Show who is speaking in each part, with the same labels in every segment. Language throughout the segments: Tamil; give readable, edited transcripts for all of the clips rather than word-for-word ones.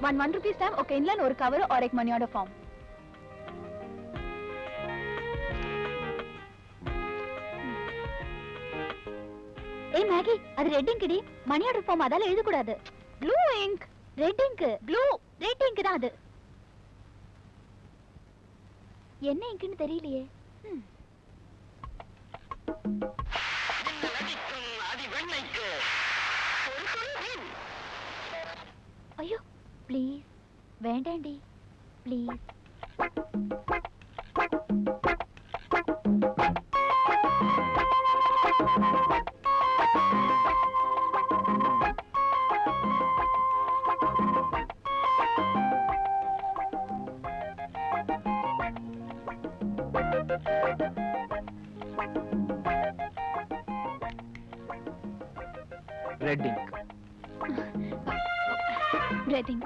Speaker 1: 1 ₹1 ओके इनलाइन और कवर और एक मनी ऑर्डर फॉर्म ए मैगी அது ரெட் இங்க் டி மணி ஆர்டர் ஃபார்ம் அதால எழுத கூடாது blue ink red ink blue red ink தான் அது என்ன இங்க்னு தெரியலையே ஐயோ ப்ளீஸ் வேண்டாண்டி please
Speaker 2: Red ink.
Speaker 1: Red ink.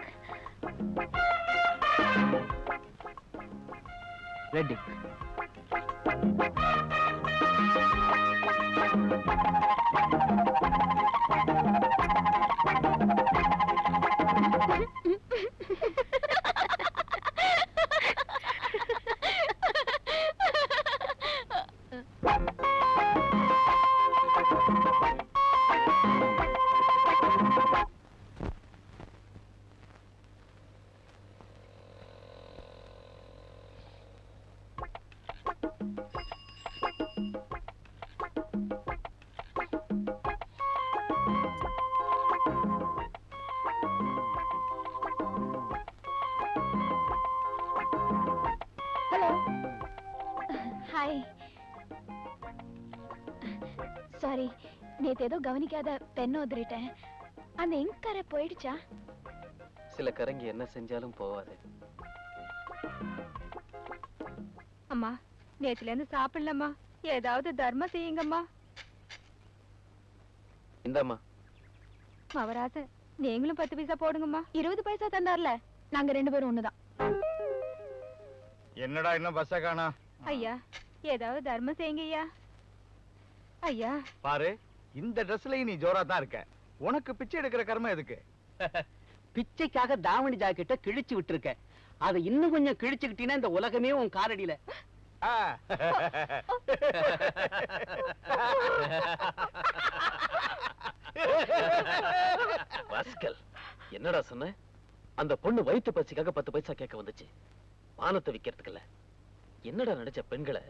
Speaker 2: Red ink.
Speaker 1: Sorry நேத்து ஏதோ கவனிக்காத பென் உதிரிட்டேன் அந்த இங்க் கரை போயிடுச்சா
Speaker 2: சில கரங்கி என்ன செஞ்சாலும் போவாது
Speaker 3: அம்மா நேத்துல இருந்து சாப்பிடலம்மா ஏதாவது தர்மம் செய்யுங்கம்மா
Speaker 2: இந்தாம்மா
Speaker 3: மவராச நீங்களும் 10 பைசா போடுங்கம்மா
Speaker 1: 20 பைசா தந்தார்ல நாங்க ரெண்டு பேரும் ஒண்ணுதான்
Speaker 4: என்னடா இன்னும் பஸ்ஸ காணா
Speaker 3: ஐயா ஏதாவது தர்மம் செய்யுங்க ஐயா ஐயா
Speaker 4: பாரு இந்த ட்ரெஸ்ல நீ ஜோரா தான் இருக்க உனக்கு பிச்சை எடுக்கிற கர்மம் எதுக்கு
Speaker 5: பிச்சைக்காக தாவணி ஜாக்கெட்ட கிழிச்சு விட்டுருக்க அதை இன்னும் கொஞ்சம் கிழிச்சுக்கிட்டீங்கன்னா இந்த உலகமே உன் காலடியில
Speaker 2: என்னடா சொன்ன அந்த பொண்ணு வயிற்று பசிக்காக 10 பைசா கேட்க வந்துச்சு பானத்தை விக்கிறதுக்கு இல்ல என்னடா நினைச்ச பெண்களை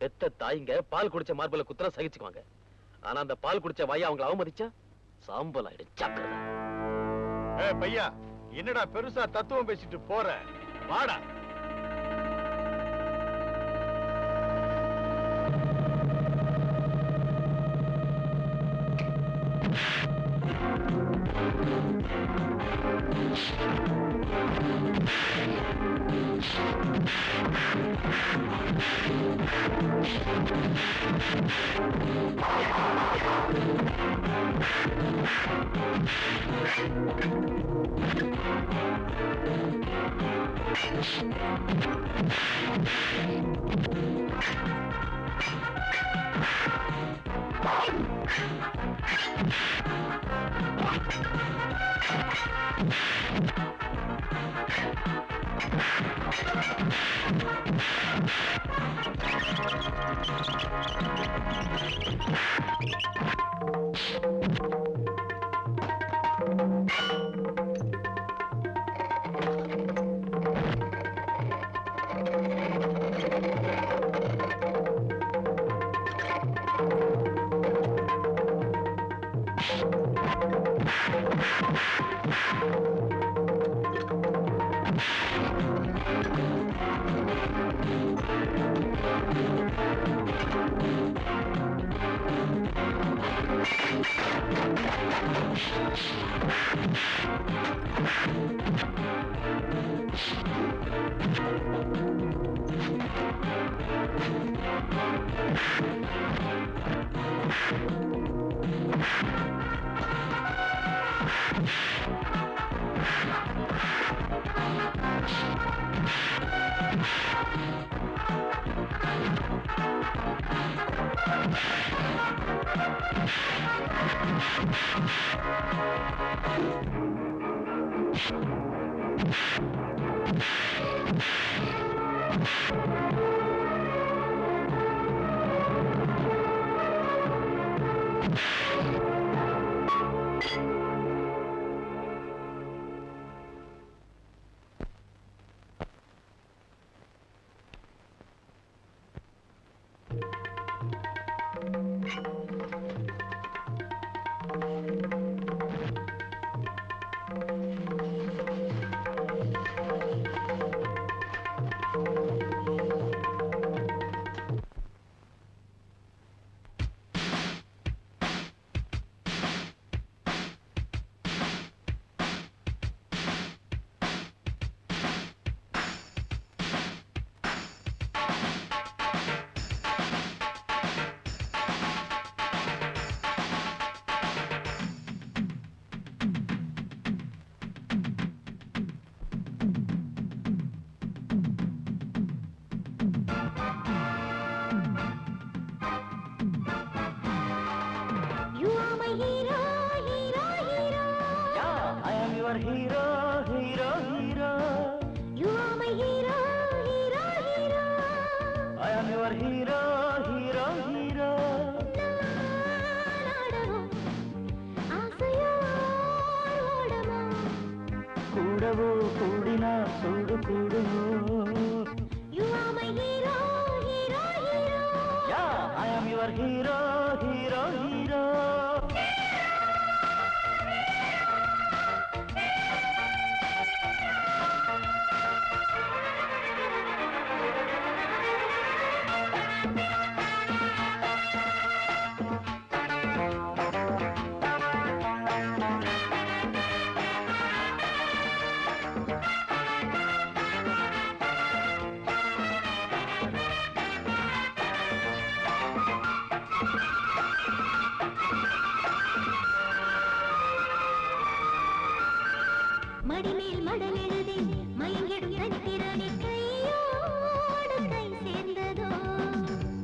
Speaker 2: பெத்த தாய்ங்க பால் குடிச்ச மார்பல குத்துற சகிச்சுக்குவாங்க ஆனா அந்த பால் குடிச்ச வாயை அவங்களை அவமதிச்சா சாம்பல் ஆயிடும் ஜாக்கிரதை
Speaker 4: பையா என்னடா பெருசா தத்துவம் பேசிட்டு போற வாடா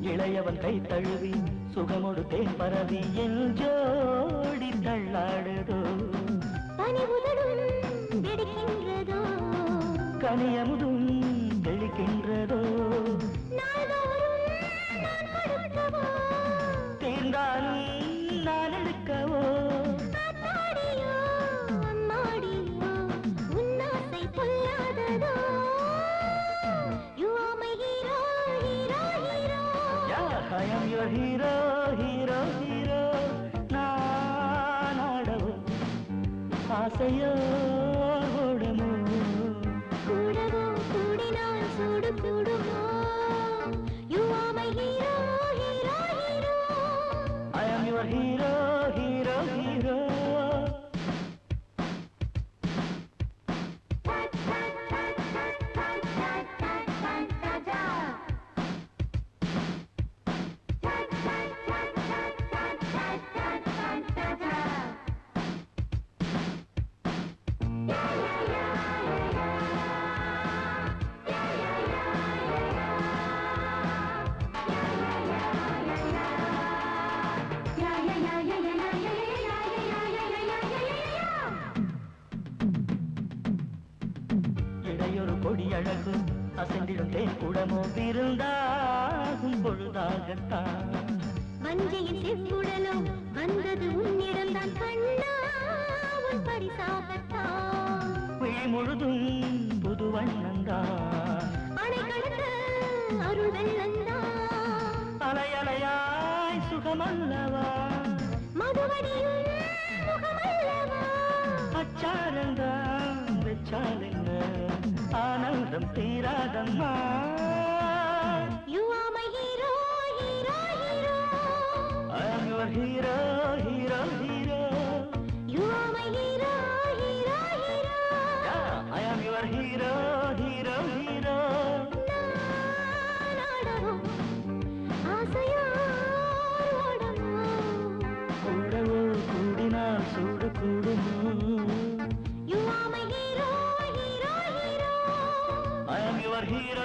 Speaker 6: இளையவன் கை தழுவி சுகமொடு தேன் பரவி என் ஜோடி தள்ளாடுதோ கனியமுதும் தெளிக்கின்றதோ தீர்ந்தாலும் நான் எடுக்கவோ I am your hero, hero, hero. நானாடவோ ஆசையோ ஓடமோ கூடவோ கூடினால் சூடு கூடுமோ. You are my hero, hero, hero. I am your hero, hero, hero. கொடியழகு அசைந்திடும் தேன் குடமோ விருந்தாகும் பொழுதாகத்தான் வஞ்சையின் செவ்வுடலோ வந்தது உன்னிடம் தான் கண்ணா உன் பரிசாகத்தான் விழி முழுதும் புது வண்ணந்தான் அணை கடந்த அருள் வெள்ளந்தான் அலையலையாய் சுகமல்லவா மதுவடியும் முகமல்லவா அச்சாரந்தான் வெச்சாலென்ன ஆனந்தம் தீராதம்மா. You are my hero, hero, hero. I am your hero, hero, hero. You are my hero, hero, hero. Yeah, I am your hero, hero, hero. நானாடவோ ஆசையோ ஓடமோ கூடவோ கூடினால் சூடு கூடுமோ. You are my hero, hero, hero. I am your hero.